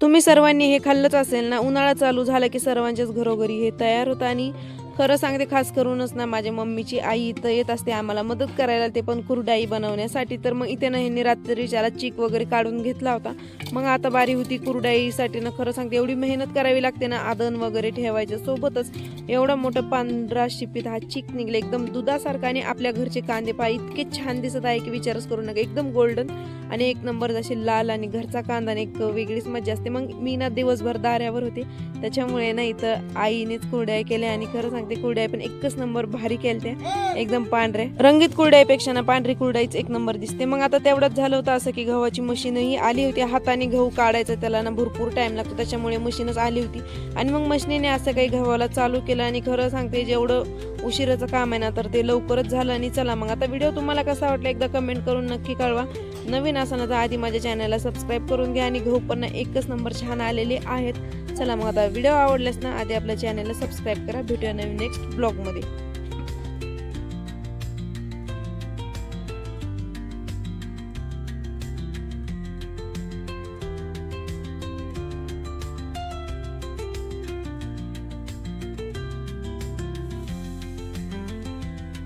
तुम्ही सर्वांनी हे खाल्लंच असेल ना. उन्हाळा चालू झाला की सर्वांच्याच घरोघरी हे तयार होतं आणि खरं सांगते खास करूनच ना माझ्या मम्मीची आई इथं येत असते आम्हाला मदत करायला, ते पण कुरडाई बनवण्यासाठी. तर मग इथे ना ह्यांनी रात्रीच्याला चीक वगैरे काढून घेतला होता. मग आता बारी होती कुरडाईसाठी ना. खरं सांगते एवढी मेहनत करावी लागते ना, आदन वगैरे ठेवायचं सोबतच. एवढा मोठा पांढरा शिपीत हा चीक निघले एकदम दुधासारखा. आणि आपल्या घरचे कांदे पहा इतके छान दिसत आहे की विचारच करू नका. एकदम गोल्डन आणि एक नंबर जसे लाल. आणि घरचा कांदा आणि एक वेगळीच मजा असते. मग मी ना दिवसभर दाऱ्यावर होते त्याच्यामुळे ना इथं आईनेच कुरड्या केल्या. आणि खरं सांगते कुरड्या पण एकच नंबर भारी केल्या, एकदम पांढऱ्या. रंगीत कुरड्यापेक्षा ना पांढरी कुरडाईच एक नंबर दिसते. मग आता तेवढंच झालं होतं असं की गव्हाची मशीनही आली होती. हाताने गहू काढायचं त्याला ना भरपूर टाइम लागतो, त्याच्यामुळे मशीनच आली होती. आणि मग मशीनीने असं काही गव्हाला चालू केलं. आणि खरं सांगते जेवढं उशिराचं काम आहे ना तर ते लवकरच झालं. आणि चला मग आता व्हिडिओ तुम्हाला कसा वाटला एकदा कमेंट करून नक्की कळवा. नवीन असताना तर आधी माझ्या चॅनलला सबस्क्राईब करून घ्या. आणि गहू पण एकच नंबर छान आलेले आहेत. चला मग आता व्हिडिओ आवडल्यास ना आधी आपल्या चॅनलला सबस्क्राईब करा. भेटूया नवीन नेक्स्ट ब्लॉगमध्ये.